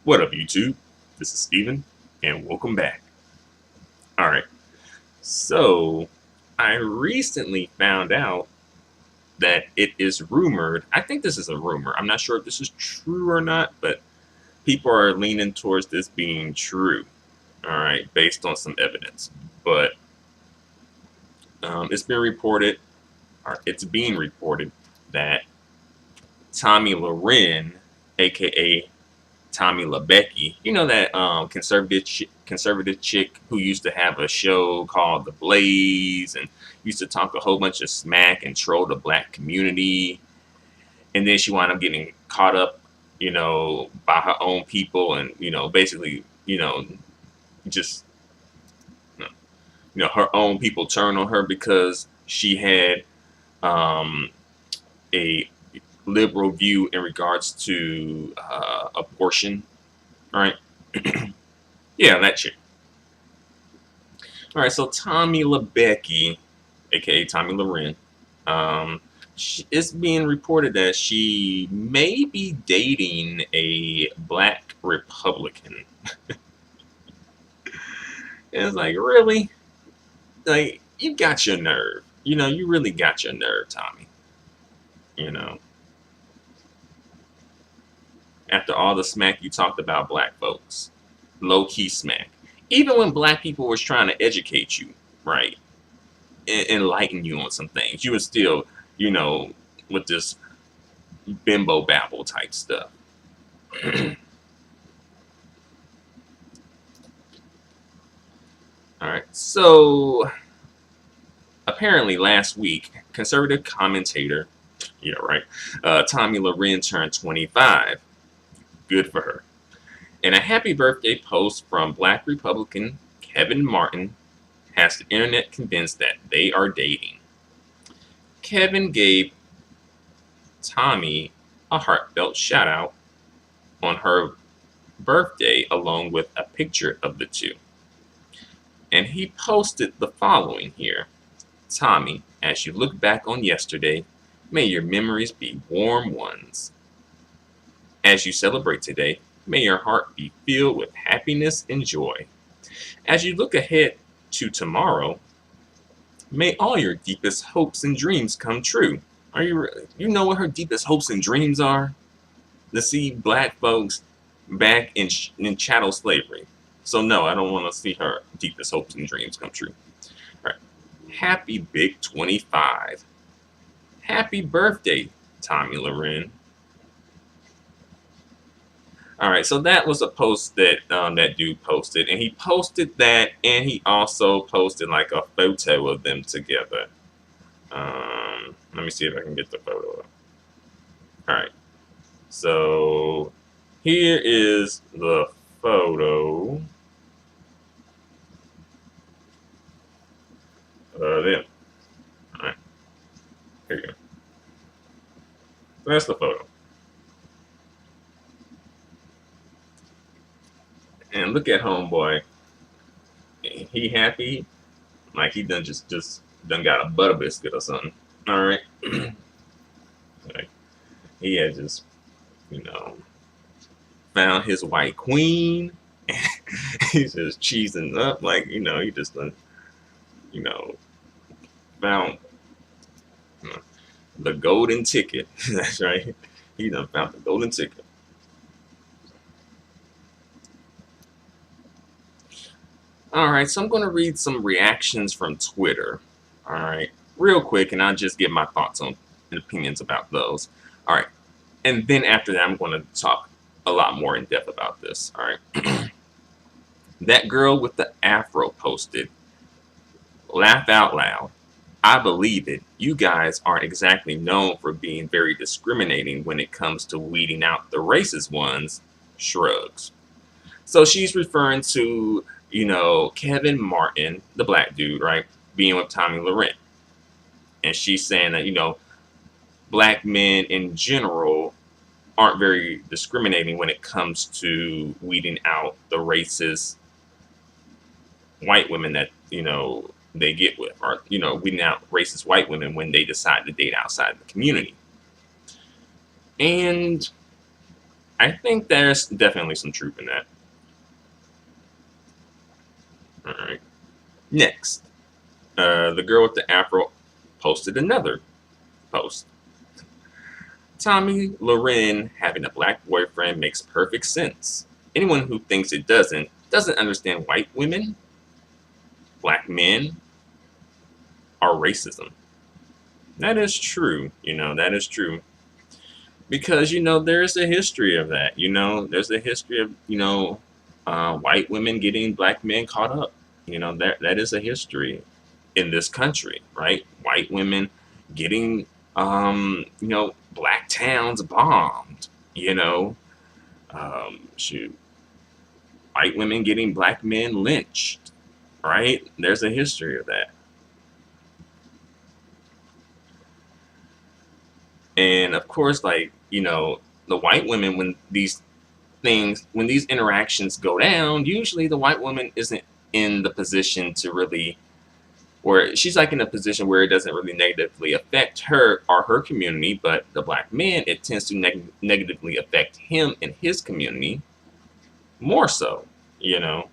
What up, YouTube? This is Steven, and welcome back. Alright, so I recently found out that it is rumored. I think this is a rumor. I'm not sure if this is true or not, but people are leaning towards this being true. Alright, based on some evidence. But it's been reported, or it's being reported, that Tomi Lahren, aka Tomi LaBecky, you know that conservative chick who used to have a show called The Blaze and used to talk a whole bunch of smack and troll the black community, and then she wound up getting caught up, by her own people, and basically, just her own people turned on her because she had um, a liberal view in regards to abortion, right? Yeah, that chick. All right, so Tomi LaBecky, aka Tomi Lahren, it's being reported that she may be dating a black Republican. And it's like, really? Like, you got your nerve. You really got your nerve, Tomi. You know, after all the smack you talked about black folks, low key smack. Even when black people was trying to educate you, right, enlighten you on some things, you were still, with this bimbo babble type stuff. All right, so apparently last week, conservative commentator, yeah, right, Tomi Lahren turned 25. Good for her. And a happy birthday post from Black Republican Kevin Martin has the internet convinced that they are dating. Kevin gave Tomi a heartfelt shout out on her birthday along with a picture of the two. And he posted the following here. Tomi, as you look back on yesterday, may your memories be warm ones. As you celebrate today, may your heart be filled with happiness and joy. As you look ahead to tomorrow, may all your deepest hopes and dreams come true. You know what her deepest hopes and dreams are? To see black folks back in chattel slavery. So no, I don't want to see her deepest hopes and dreams come true. All right. Happy Big 25. Happy birthday, Tomi Lahren. All right, so that was a post that that dude posted, and he posted that, and he also posted like a photo of them together. Let me see if I can get the photo up. All right, so here is the photo of them. All right, here you go. So that's the photo. And look at homeboy. He happy, like he done just done got a butter biscuit or something. All right, like he had just found his white queen. He's just cheesing up, like he just done found the golden ticket. That's right. He done found the golden ticket. All right, so I'm going to read some reactions from Twitter. All right, real quick, and I'll just get my thoughts on and opinions about those. All right, and then after that, I'm going to talk a lot more in depth about this. All right, that girl with the afro posted, laugh out loud. I believe it. You guys aren't exactly known for being very discriminating when it comes to weeding out the racist ones. Shrugs. So she's referring to Kevin Martin, the black dude, right, being with Tomi Lahren. And she's saying that, black men in general aren't very discriminating when it comes to weeding out the racist white women that, they get with, or, weeding out racist white women when they decide to date outside the community. And I think there's definitely some truth in that. All right. Next, the girl with the afro posted another post. Tomi Lahren having a black boyfriend makes perfect sense. Anyone who thinks it doesn't understand white women, black men, or racism. That is true. That is true. Because there's a history of that. There's a history of white women getting black men caught up. That is a history in this country, right? White women getting black towns bombed. Shoot, white women getting black men lynched, right? There's a history of that. And of course, like, the white women, when these interactions go down, usually the white woman isn't in the position to really, or she's like in a position where it doesn't really negatively affect her or her community, but the black man, it tends to negatively affect him and his community more so, you know.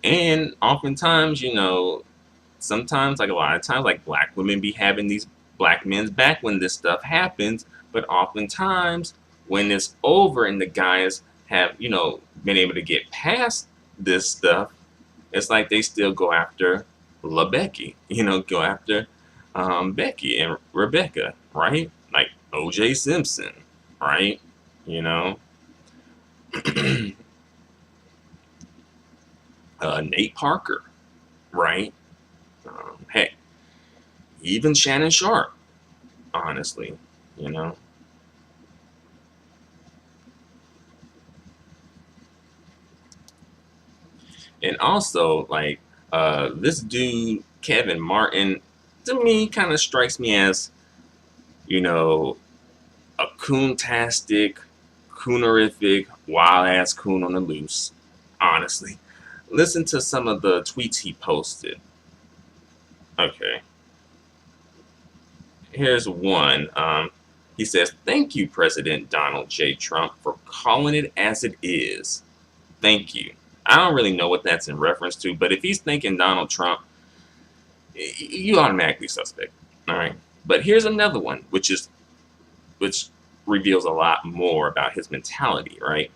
And oftentimes, sometimes, like a lot of times, like black women be having these black men's back when this stuff happens, but oftentimes when it's over and the guys have, been able to get past this stuff, it's like they still go after LaBecky, go after Becky and Rebecca, right? Like OJ Simpson, right? You know, Nate Parker, right? Heck, even Shannon Sharp, honestly, you know. And also, like, this dude, Kevin Martin, to me, kind of strikes me as, you know, a coontastic, coonerific, wild ass coon on the loose, honestly. Listen to some of the tweets he posted. Okay, here's one. He says, "Thank you, President Donald J. Trump, for calling it as it is. Thank you." I don't really know what that's in reference to, but if he's thanking Donald Trump, you automatically suspect. All right. But here's another one, which reveals a lot more about his mentality, right?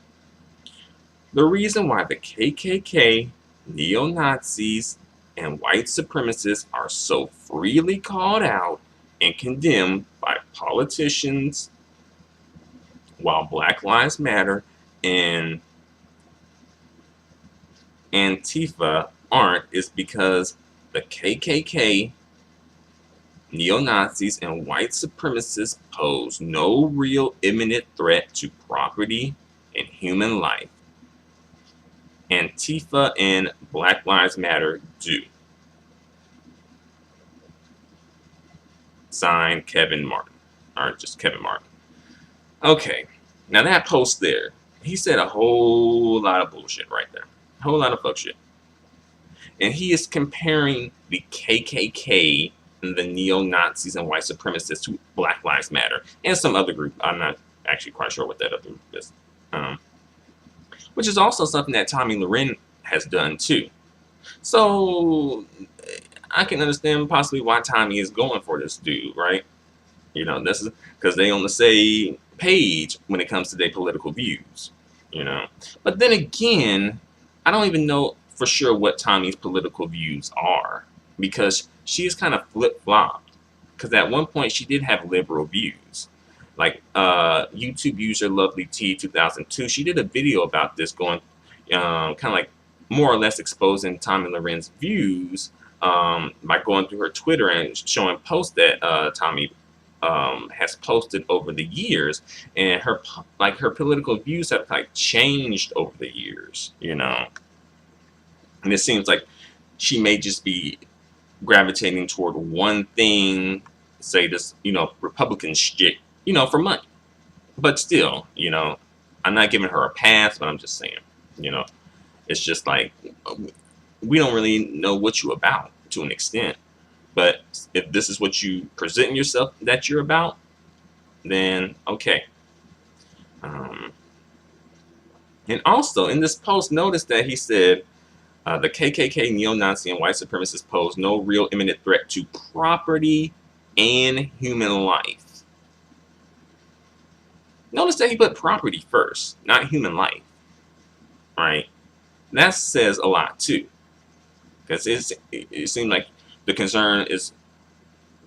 The reason why the KKK, neo-Nazis, and white supremacists are so freely called out and condemned by politicians, while Black Lives Matter and Antifa aren't, is because the KKK, neo-Nazis, and white supremacists pose no real imminent threat to property and human life. Antifa and Black Lives Matter do. Signed, Kevin Martin. Or just Kevin Martin. Okay, now that post there, he said a whole lot of bullshit right there. A whole lot of fuck shit. And he is comparing the KKK and the neo-Nazis and white supremacists to Black Lives Matter and some other group. I'm not actually quite sure what that other group is. Which is also something that Tomi Lahren has done too. So I can understand possibly why Tomi is going for this dude, right? This is because they on the same page when it comes to their political views, But then again, I don't even know for sure what Tomi's political views are, because she's kind of flip-flopped. Because at one point she did have liberal views. Like YouTube user Lovely T 2002, she did a video about this, going kind of like more or less exposing Tomi Lahren's views by going through her Twitter and showing posts that Tomi has posted over the years, and her political views have like changed over the years, And it seems like she may just be gravitating toward one thing, say this, Republican shit, for money. But still, I'm not giving her a pass, but I'm just saying, it's just like, we don't really know what you're about to an extent. But if this is what you present yourself that you're about, then okay. Um, and also in this post, notice that he said the KKK, neo-Nazi, and white supremacists pose no real imminent threat to property and human life. Notice that he put property first, not human life, right? That says a lot too, because it seems like the concern is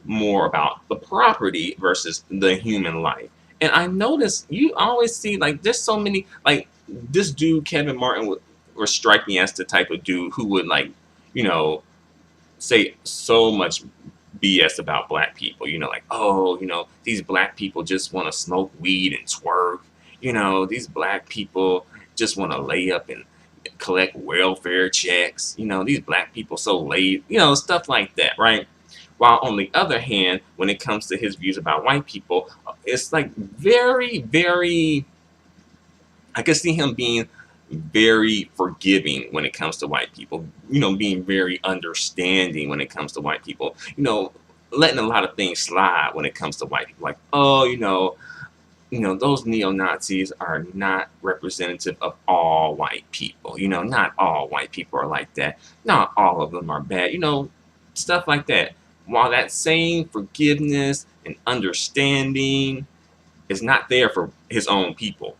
more about the property versus the human life. And I notice you always see like there's so many like this dude Kevin Martin would strike me as the type of dude who would like you know say so much BS about black people. Like, oh, these black people just want to smoke weed and twerk. These black people just want to lay up and collect welfare checks. These black people so lazy. Stuff like that, right? While on the other hand, when it comes to his views about white people, it's like very, very. I can see him being very forgiving when it comes to white people, being very understanding when it comes to white people, letting a lot of things slide when it comes to white people. Like, oh, those neo-Nazis are not representative of all white people. Not all white people are like that. Not all of them are bad, stuff like that. While that same forgiveness and understanding is not there for his own people.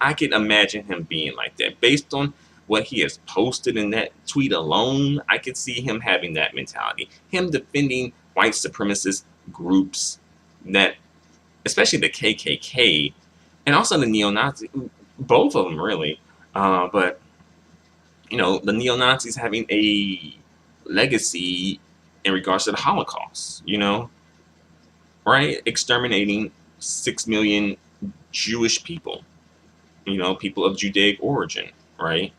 I can imagine him being like that. Based on what he has posted in that tweet alone, I could see him having that mentality. Him defending white supremacist groups that, especially the KKK, and also the neo-Nazi, both of them really. But, the neo-Nazis having a legacy in regards to the Holocaust, right? Exterminating 6 million Jewish people, people of Judaic origin, right?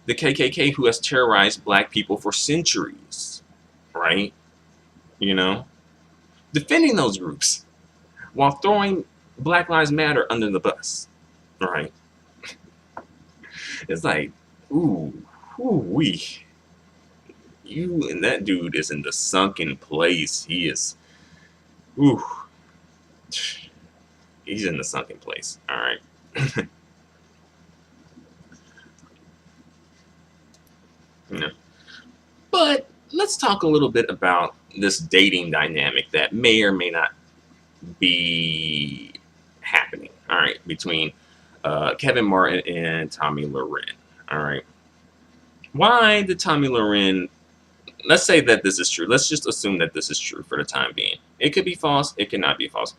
The KKK, who has terrorized black people for centuries, right? Defending those groups while throwing Black Lives Matter under the bus, right? It's like, ooh, wee. You and that dude is in the sunken place. He is, ooh. He's in the sunken place. All right. Yeah. But let's talk a little bit about this dating dynamic that may or may not be happening. All right, between Kevin Martin and Tomi Lahren. All right. Why did Tomi Lahren? Let's say that this is true. Let's just assume that this is true for the time being. It could be false. It cannot be false.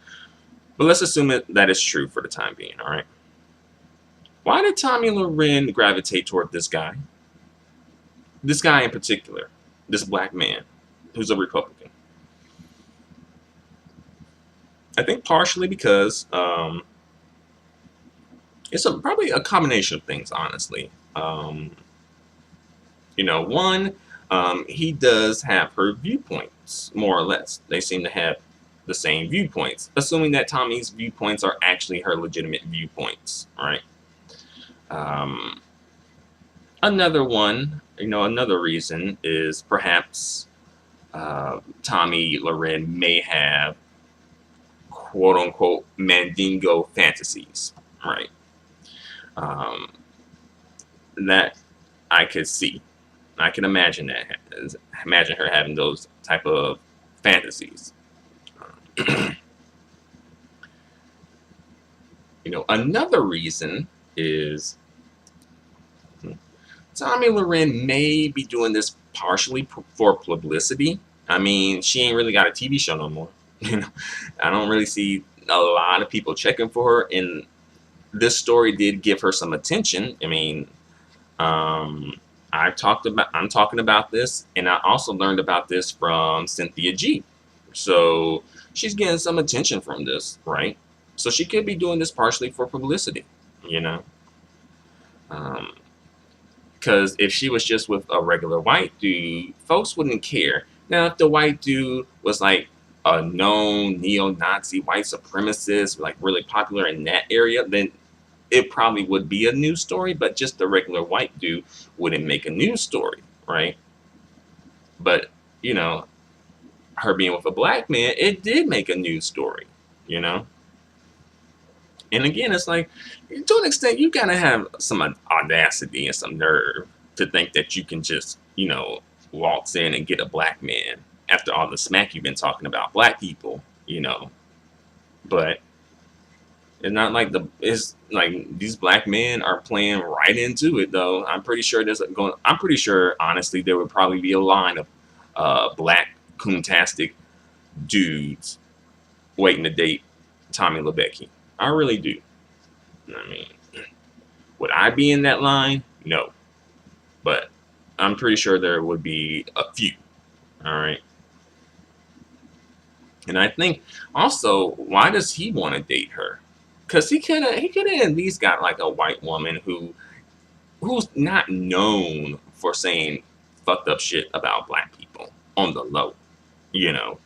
But let's assume that it's true for the time being, all right? Why did Tomi Lahren gravitate toward this guy? This guy in particular, this black man who's a Republican. I think partially because it's probably a combination of things, honestly. One, he does have her viewpoints, more or less. They seem to have the same viewpoints, assuming that Tommy's viewpoints are actually her legitimate viewpoints, right? Another one, another reason is perhaps Tomi Lahren may have quote unquote Mandingo fantasies, right? That I could see. I can imagine that. Imagine her having those type of fantasies. Another reason is Tomi Lahren may be doing this partially for publicity. I mean, she ain't really got a TV show no more. I don't really see a lot of people checking for her, and this story did give her some attention. I mean, I'm talking about this, and I also learned about this from Cynthia G. So she's getting some attention from this, right? So she could be doing this partially for publicity, because if she was just with a regular white dude, folks wouldn't care. Now, if the white dude was like a known neo-Nazi white supremacist, like really popular in that area, then it probably would be a news story, but just the regular white dude wouldn't make a news story, right? But, her being with a black man, it did make a news story, you know. And again, it's like, to an extent, you gotta have some audacity and some nerve to think that you can just, waltz in and get a black man after all the smack you've been talking about black people, But it's like these black men are playing right into it though. I'm pretty sure honestly there would probably be a line of black coontastic dudes waiting to date Tommy LeBecki. I really do. I mean, would I be in that line? No. But I'm pretty sure there would be a few. All right. And I think also, why does he want to date her? Because he could have at least got like a white woman who's not known for saying fucked up shit about black people on the low, you know.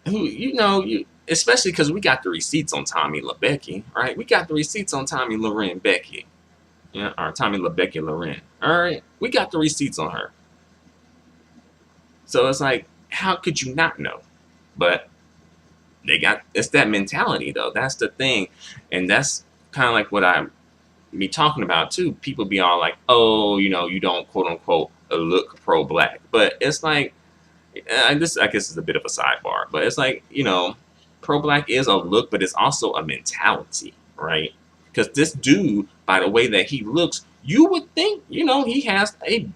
Who you especially because we got the receipts on Tommy LeBecki, right? We got the receipts on Tommy Lahren Becky, yeah, or Tommy LeBecki Lahren. All right, we got the receipts on her. So it's like, how could you not know? But it's that mentality though. That's the thing, and that's kind of like what I be talking about too. People be all like, "Oh, you don't quote unquote look pro black," but it's like, this I guess is a bit of a sidebar, but it's like, pro black is a look, but it's also a mentality, right? Because this dude, by the way that he looks, you would think, he has a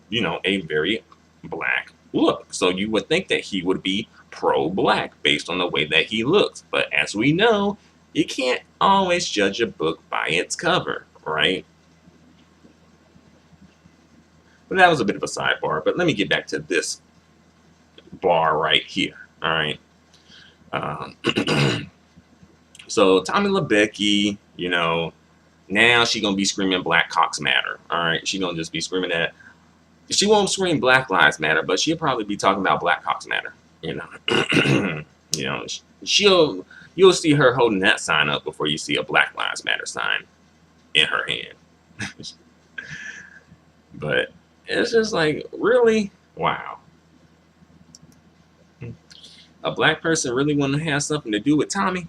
very black look. So you would think that he would be pro black based on the way that he looks. But as we know, you can't always judge a book by its cover, right? But that was a bit of a sidebar. But let me get back to this bar right here. All right. Um, so Tommy LeBecki, now she gonna be screaming "Black Cocks Matter." All right, she gonna just be screaming that. She won't scream "Black Lives Matter," but she'll probably be talking about "Black Cocks Matter." You know, you'll see her holding that sign up before you see a "Black Lives Matter" sign in her hand. But it's just like, really, wow. A black person really want to have something to do with Tommy?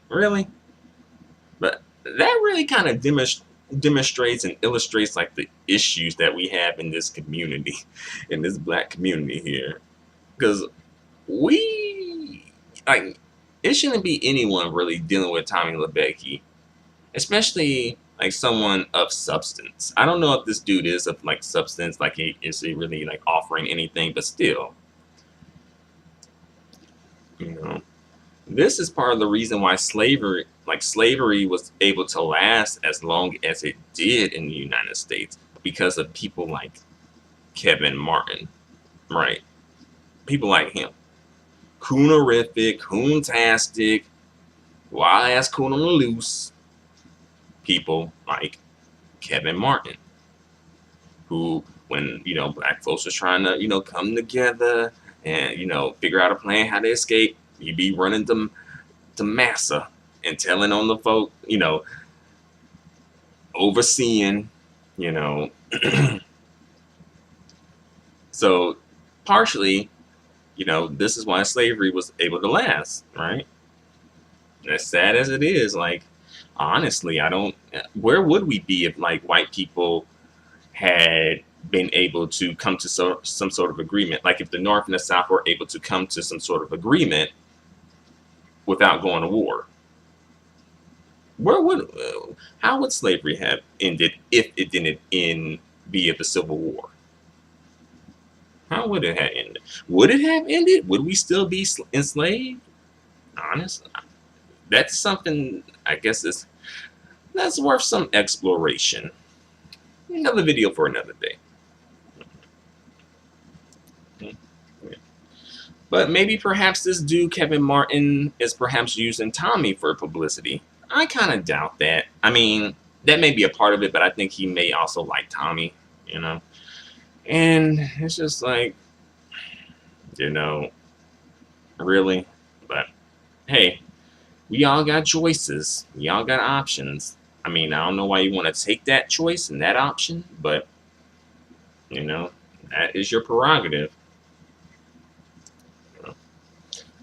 Really? But that really kind of demonstrates and illustrates like the issues that we have in this community, in this black community here. Because like, it shouldn't be anyone really dealing with Tommy LeBecki, especially like someone of substance. I don't know if this dude is of like substance, like is he really like offering anything, but still, you know. This is part of the reason why slavery was able to last as long as it did in the United States, because of people like Kevin Martin, right? People like him. Coonerific, coontastic, wild ass coon on the loose. People like Kevin Martin, who, when black folks was trying to come together and figure out a plan how to escape, you be running them to massa and telling on the folk, overseeing, you know. So partially, this is why slavery was able to last, right? As sad as it is, like, honestly, where would we be if like white people had been able to come to some sort of agreement? Like if the North and the South were able to come to some sort of agreement without going to war, how would slavery have ended if it didn't end via the Civil War? How would it have ended? Would it have ended? Would we still be enslaved? Honestly, that's something I guess that's worth some exploration. Another video for another day. But maybe perhaps this dude, Kevin Martin, is perhaps using Tommy for publicity. I kind of doubt that. I mean, that may be a part of it, but I think he may also like Tommy, And it's just like, really? But hey, we all got choices. We all got options. I mean, I don't know why you want to take that choice and that option, but, that is your prerogative.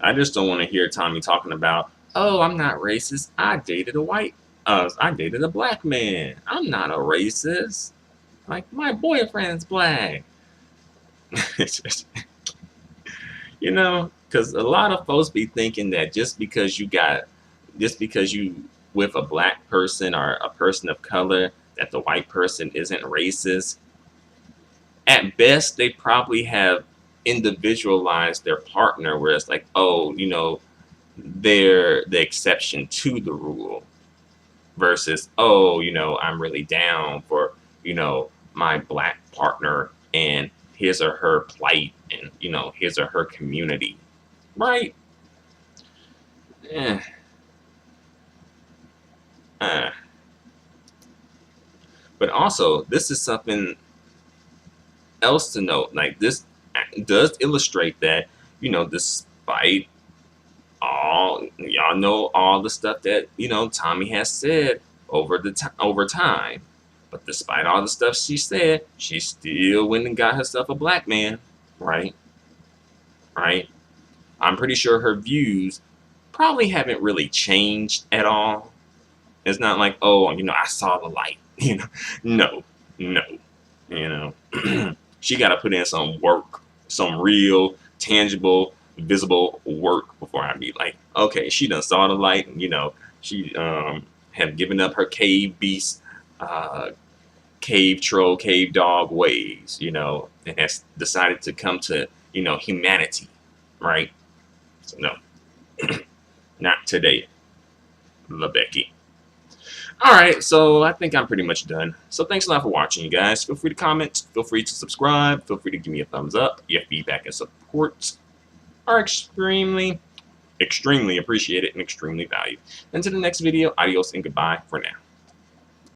I just don't want to hear Tomi talking about, oh, I'm not racist. I dated a black man. I'm not a racist. Like, my boyfriend's black. It's just, because a lot of folks be thinking that just because you with a black person or a person of color, that the white person isn't racist. At best, they probably have individualized their partner, where it's like, oh, they're the exception to the rule, versus, oh, I'm really down for, my black partner and his or her plight and, his or her community. Right? Eh. But also, this is something else to note. Like, this does illustrate that, despite all y'all know all the stuff that Tomi has said over time, but despite all the stuff she said, she still went and got herself a black man, right? Right? I'm pretty sure her views probably haven't really changed at all. It's not like, oh, I saw the light. No, no, you know. She got to put in some work, some real, tangible, visible work before I be like, okay, she done saw the light. She have given up her cave beast, cave troll, cave dog ways, and has decided to come to, humanity, right? So no, not today, LaBecky. Alright, so I think I'm pretty much done. So thanks a lot for watching, you guys. Feel free to comment, feel free to subscribe, feel free to give me a thumbs up. Your feedback and support are extremely appreciated and extremely valued. Until the next video, adios and goodbye for now.